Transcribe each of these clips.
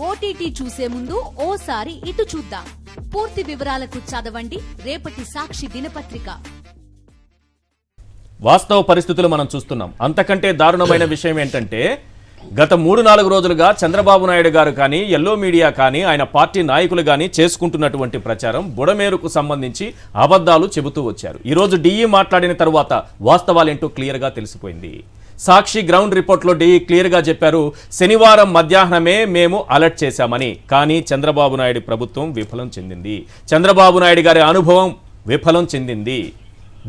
OTT చూసే ముందు ఓసారి ఇటు చూద్దాం. పూర్తి వివరాలకు చదవండి రేపటి సాక్షి దినపత్రిక. వాస్తవ పరిస్థితులు మనం చూస్తున్నాం. అంతకంటే దారుణమైన విషయం ఏంటంటే గత 3-4 రోజులుగా చంద్రబాబు నాయుడు గారు కానీ ఎల్లో మీడియా కానీ ఆయన పార్టీ నాయకులు కానీ చేసుకుంటున్నటువంటి ప్రచారం బుడమేరుకు సంబంధించి అబద్ధాలు చెబుతూ వచ్చారు. ఈరోజు డిఈ మాట్లాడిన తరువాత వాస్తవాలేంటో క్లియర్గా తెలిసిపోయింది. సాక్షి గ్రౌండ్ రిపోర్ట్లో డిఈ క్లియర్గా చెప్పారు, శనివారం మధ్యాహ్నమే మేము అలర్ట్ చేశామని. కానీ చంద్రబాబు నాయుడు ప్రభుత్వం విఫలం చెందింది. చంద్రబాబు నాయుడు గారి అనుభవం విఫలం చెందింది.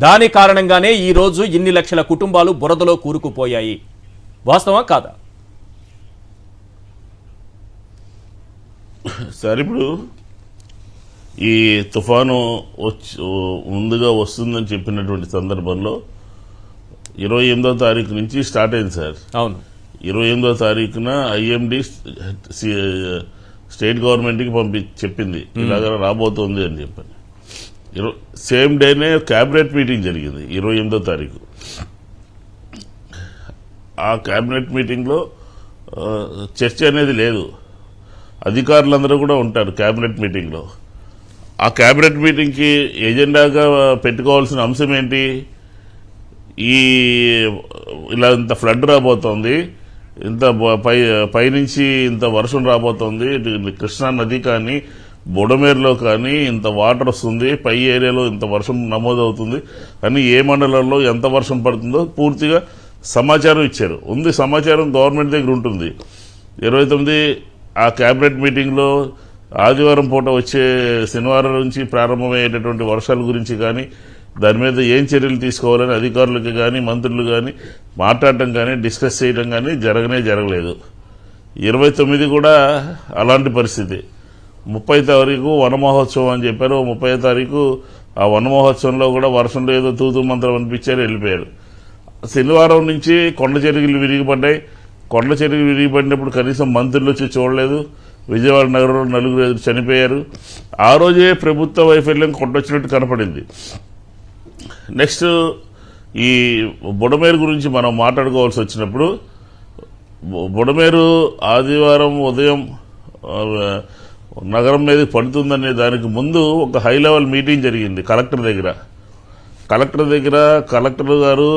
దాని కారణంగానే ఈరోజు ఇన్ని లక్షల కుటుంబాలు బురదలో కూరుకుపోయాయి. వాస్తవం కాదా? సరే, ఇప్పుడు ఈ తుఫాను ముందుగా వస్తుందని చెప్పినటువంటి సందర్భంలో 28వ తారీఖు నుంచి స్టార్ట్ అయింది సార్. అవును, 28వ తారీఖున ఐఎండి స్టేట్ గవర్నమెంట్కి చెప్పింది ఇలాగ రాబోతోంది అని చెప్పని. సేమ్ డేనే క్యాబినెట్ మీటింగ్ జరిగింది 28వ తారీఖు. ఆ క్యాబినెట్ మీటింగ్లో చర్చ అనేది లేదు. అధికారులందరూ కూడా ఉంటారు క్యాబినెట్ మీటింగ్లో. ఆ క్యాబినెట్ మీటింగ్కి ఎజెండాగా పెట్టుకోవాల్సిన అంశం ఏంటి? ఇలా ఇంత ఫ్లడ్ రాబోతోంది, ఇంత పైనుంచి ఇంత వర్షం రాబోతోంది, కృష్ణా నది కానీ బుడమేరులో కానీ ఇంత వాటర్ వస్తుంది, పై ఏరియాలో ఇంత వర్షం నమోదవుతుంది అని ఏ మండలంలో ఎంత వర్షం పడుతుందో పూర్తిగా సమాచారం ఇచ్చారు. సమాచారం గవర్నమెంట్ దగ్గర ఉంటుంది. 29 ఆ క్యాబినెట్ మీటింగ్లో ఆదివారం పూట వచ్చే శనివారం నుంచి ప్రారంభమయ్యేటటువంటి వర్షాల గురించి కానీ దాని మీద ఏం చర్యలు తీసుకోవాలని అధికారులకి కానీ మంత్రులు కానీ మాట్లాడటం కానీ డిస్కస్ చేయడం కానీ జరగలేదు. 29 కూడా అలాంటి పరిస్థితి. 30 తారీఖు వన మహోత్సవం అని చెప్పారు. 30వ తారీఖు ఆ వన మహోత్సవంలో కూడా వర్షంలో ఏదో తూతూ మంత్రం అనిపించారు, వెళ్ళిపోయారు. శనివారం నుంచి కొండ చెరువులు విరిగిపడ్డాయి. కొండ చెరువులు విరిగిపడినప్పుడు కనీసం మంత్రులు వచ్చి చూడలేదు. విజయవాడ నగరంలో 4 చనిపోయారు. ఆ రోజే ప్రభుత్వ వైఫల్యం కొట్టొచ్చినట్టు కనపడింది. నెక్స్ట్ ఈ బుడమేరు గురించి మనం మాట్లాడుకోవాల్సి వచ్చినప్పుడు, బుడమేరు ఆదివారం ఉదయం నగరం మీద పడుతుందనే దానికి ముందు ఒక హై లెవెల్ మీటింగ్ జరిగింది కలెక్టర్ దగ్గర. కలెక్టర్ గారు,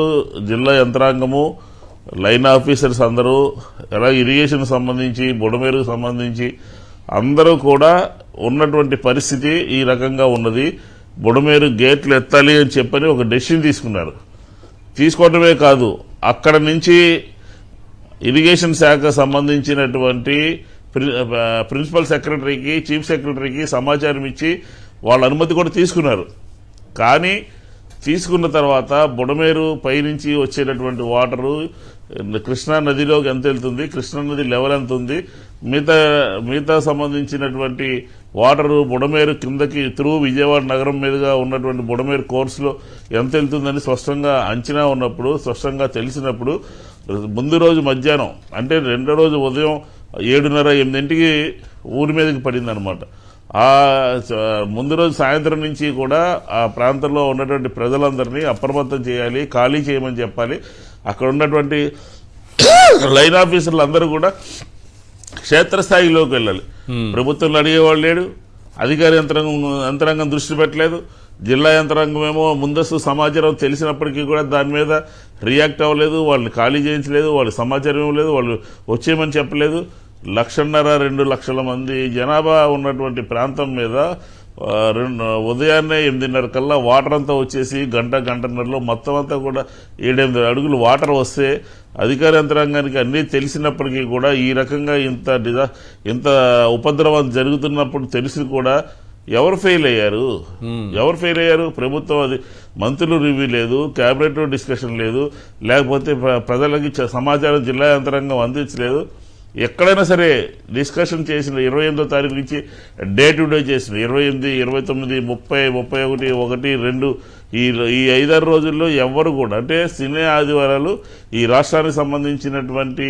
జిల్లా యంత్రాంగము, లైన్ ఆఫీసర్స్ అందరూ, ఎలా ఇరిగేషన్ సంబంధించి బుడమేరుకు సంబంధించి అందరూ కూడా ఉన్నటువంటి పరిస్థితి ఈ రకంగా ఉన్నది. బుడమేరు గేట్లు ఎత్తాలి అని చెప్పని ఒక డెసిషన్ తీసుకున్నారు. తీసుకోవడమే కాదు, అక్కడ నుంచి ఇరిగేషన్ శాఖ సంబంధించినటువంటి ప్రిన్సిపల్ సెక్రటరీకి, చీఫ్ సెక్రటరీకి సమాచారం ఇచ్చి వాళ్ళ అనుమతి కూడా తీసుకున్నారు. కానీ తీసుకున్న తర్వాత బుడమేరు పైనుంచి వచ్చేటటువంటి వాటరు కృష్ణా నదిలోకి ఎంత వెళ్తుంది, కృష్ణా నది లెవెల్ ఎంత ఉంది, మిగతా సంబంధించినటువంటి వాటరు బుడమేరు కిందకి విజయవాడ నగరం మీదుగా ఉన్నటువంటి బుడమేరు కోర్సులో ఎంత వెళ్తుందని స్పష్టంగా అంచనా ఉన్నప్పుడు, స్పష్టంగా తెలిసినప్పుడు ముందు రోజు మధ్యాహ్నం అంటే రెండో రోజు ఉదయం 7:30-8 ఊరి మీదకి పడింది అనమాట. ఆ ముందు రోజు సాయంత్రం నుంచి కూడా ఆ ప్రాంతంలో ఉన్నటువంటి ప్రజలందరినీ అప్రమత్తం చేయాలి, ఖాళీ చేయమని చెప్పాలి. అక్కడ ఉన్నటువంటి లైన్ ఆఫీసర్లు అందరూ కూడా క్షేత్రస్థాయిలోకి వెళ్ళాలి. ప్రభుత్వంలో అడిగేవాళ్ళు లేడు, అధికార యంత్రాంగం దృష్టి పెట్టలేదు. జిల్లా యంత్రాంగం ఏమో ముందస్తు సమాచారం తెలిసినప్పటికీ కూడా దాని మీద రియాక్ట్ అవ్వలేదు, వాళ్ళని ఖాళీ చేయించలేదు, వాళ్ళ సమాచారం ఇవ్వలేదు, వాళ్ళు వచ్చేయమని చెప్పలేదు. 1.5-2 లక్షల మంది జనాభా ఉన్నటువంటి ప్రాంతం మీద ఉదయాన్నే 8:30 కల్లా వాటర్ అంతా వచ్చేసి గంటన్నరలో మొత్తం అంతా కూడా 7-8 అడుగులు వాటర్ వస్తే అధికార యంత్రాంగానికి అన్నీ తెలిసినప్పటికీ కూడా ఈ రకంగా ఇంత ఉపద్రవం జరుగుతున్నప్పుడు తెలిసి కూడా ఎవరు ఫెయిల్ అయ్యారు? ప్రభుత్వం, అది మంత్రులు రివ్యూ లేదు, క్యాబినెట్ డిస్కషన్ లేదు, లేకపోతే ప్రజలకి సమాచారం జిల్లా యంత్రాంగం అందించలేదు. ఎక్కడైనా సరే డిస్కషన్ చేసిన 28వ తారీఖు నుంచి డే టు డే చేసిన 28, 29, 30, 31, 1, 2 ఈ 5-6 రోజుల్లో ఎవరు కూడా, అంటే శని ఆదివారాలు ఈ రాష్ట్రానికి సంబంధించినటువంటి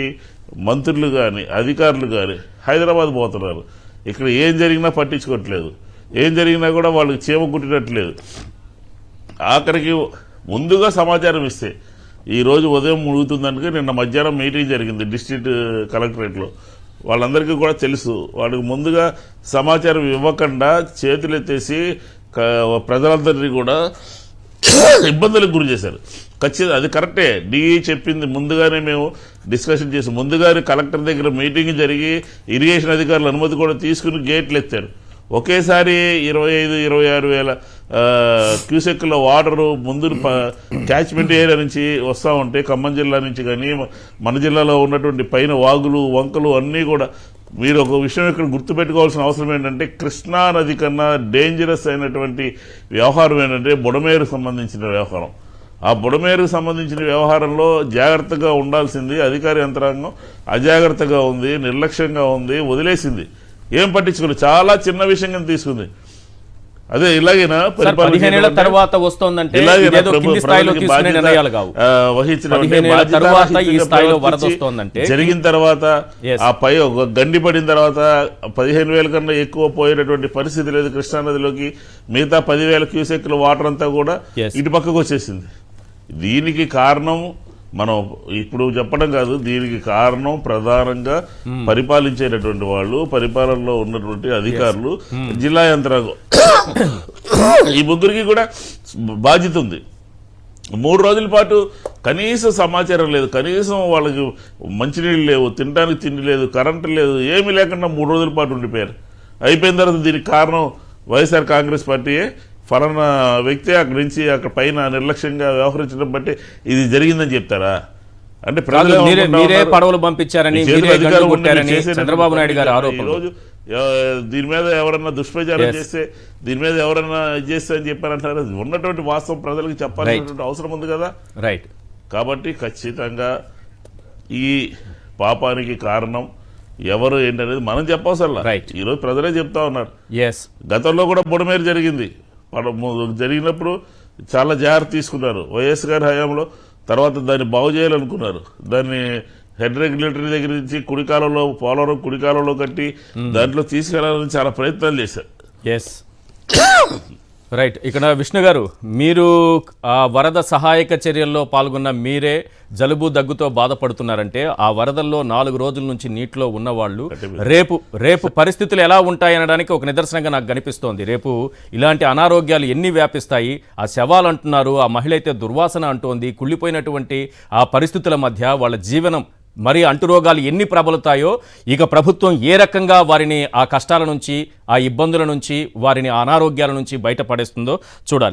మంత్రులు కానీ అధికారులు కానీ హైదరాబాద్ పోతున్నారు. ఇక్కడ ఏం జరిగినా పట్టించుకోవట్లేదు, ఏం జరిగినా కూడా వాళ్ళకి చీమ కుట్టినట్లేదు. ఆఖరికి ముందుగా సమాచారం ఇస్తే ఈ రోజు ఉదయం ముగుతుందనుక నిన్న మధ్యాహ్నం మీటింగ్ జరిగింది డిస్ట్రిక్ట్ కలెక్టరేట్లో. వాళ్ళందరికీ కూడా తెలుసు. వాడికి ముందుగా సమాచారం ఇవ్వకుండా చేతులెత్తేసి ప్రజలందరినీ కూడా ఇబ్బందులకు గురి చేశారు. ఖచ్చితంగా అది కరెక్టే. డిఈ చెప్పింది ముందుగానే మేము డిస్కషన్ చేసి ముందుగానే కలెక్టర్ దగ్గర మీటింగ్ జరిగి ఇరిగేషన్ అధికారుల అనుమతి కూడా తీసుకుని గేట్లు ఎత్తారు. ఒకేసారి 25-26 వేల క్యూసెక్ల వాటరు ముందు క్యాచ్మెంట్ ఏరియా నుంచి వస్తూ ఉంటే ఖమ్మం జిల్లా నుంచి కానీ మన జిల్లాలో ఉన్నటువంటి పైన వాగులు వంకలు అన్నీ కూడా మీరు ఒక విషయం ఇక్కడ గుర్తుపెట్టుకోవాల్సిన అవసరం ఏంటంటే కృష్ణా నది కన్నా డేంజరస్ అయినటువంటి వ్యవహారం ఏంటంటే బుడమేరుకు సంబంధించిన వ్యవహారం. ఆ బుడమేరుకు సంబంధించిన వ్యవహారంలో జాగ్రత్తగా ఉండాల్సింది అధికార యంత్రాంగం అజాగ్రత్తగా ఉంది, నిర్లక్ష్యంగా ఉంది, వదిలేసింది. ఏం పట్టించుకోలేదు, చాలా చిన్న విషయంగా తీసుకుంది. అదే ఇలాగైనా 15 ఏళ్ల తర్వాత వస్తోందంటే ఇదేదో కింది స్థాయిలో తీసుకునే నిర్ణయాలు కావు. 15 ఏళ్ల తర్వాత ఈ స్థాయిలో వరద వస్తోందంటే జరిగిన తర్వాత ఆ పై గండి పడిన తర్వాత 15,000 కన్నా ఎక్కువ పోయేటటువంటి పరిస్థితి లేదు కృష్ణానదిలోకి. మిగతా 10,000 క్యూసెక్ల వాటర్ అంతా కూడా ఇటు పక్కకు వచ్చేసింది. దీనికి కారణం మనం ఇప్పుడు చెప్పడం కాదు, దీనికి కారణం ప్రధానంగా పరిపాలించేటటువంటి వాళ్ళు, పరిపాలనలో ఉన్నటువంటి అధికారులు, జిల్లా యంత్రాంగం. ఈ ముగ్గురికి కూడా బాధ్యత ఉంది. 3 రోజుల పాటు కనీసం సమాచారం లేదు, కనీసం వాళ్ళకి మంచినీళ్ళు లేవు, తినడానికి తిండి లేదు, కరెంటు లేదు, ఏమీ లేకుండా 3 రోజుల పాటు ఉండిపోయారు. అయిపోయిన తర్వాత దీనికి కారణం వైఎస్ఆర్ కాంగ్రెస్ పార్టీయే, ఫలానా వ్యక్తి అక్కడి నుంచి అక్కడ పైన నిర్లక్ష్యంగా వ్యవహరించడం బట్టి ఇది జరిగిందని చెప్తారా? అంటే మీరే పడవలు పంపించారని చంద్రబాబు నాయుడు గారు ఆరోపణ. ఈరోజు దీని మీద ఎవరన్నా దుష్ప్రచారం చేస్తే, దీని మీద ఎవరన్నా ఇది చేస్తే అని చెప్పారంటారు. ఉన్నటువంటి వాస్తవం ప్రజలకు చెప్పాల్సినటువంటి అవసరం ఉంది కదా. రైట్. కాబట్టి ఖచ్చితంగా ఈ పాపానికి కారణం ఎవరు ఏంటనేది మనం చెప్పవసరం. ఈరోజు ప్రజలే చెప్తా ఉన్నారు. గతంలో కూడా బుడమేరు జరిగింది. జరిగినప్పుడు చాలా జాగ్రత్త తీసుకున్నారు వైఎస్ గారి హయాంలో. తర్వాత దాన్ని బాగు చేయాలనుకున్నారు. దాన్ని హెడ్ రెగ్యులేటరీ దగ్గర నుంచి కుడికాలంలో పోలవరం కుడికాలంలో కట్టి దాంట్లో తీసుకెళ్లాలని చాలా ప్రయత్నాలు చేశారు. రైట్. ఇక్కడ విష్ణు గారు, మీరు ఆ వరద సహాయక చర్యల్లో పాల్గొన్న మీరే జలుబు దగ్గుతో బాధపడుతున్నారంటే ఆ వరదల్లో 4 రోజుల నుంచి నీటిలో ఉన్నవాళ్ళు రేపు పరిస్థితులు ఎలా ఉంటాయనడానికి ఒక నిదర్శనంగా నాకు కనిపిస్తోంది. రేపు ఇలాంటి అనారోగ్యాలు ఎన్ని వ్యాపిస్తాయి. ఆ శవాలు అంటున్నారు, ఆ మహిళ అయితే దుర్వాసన అంటోంది. కుళ్ళిపోయినటువంటి ఆ పరిస్థితుల మధ్య వాళ్ళ జీవనం మరి అంటురోగాలు ఎన్ని ప్రబలుతాయో, ఇక ప్రభుత్వం ఏ రకంగా వారిని ఆ కష్టాల నుంచి, ఆ ఇబ్బందుల నుంచి, వారిని అనారోగ్యాల నుంచి బయటపడేస్తుందో చూడాలి.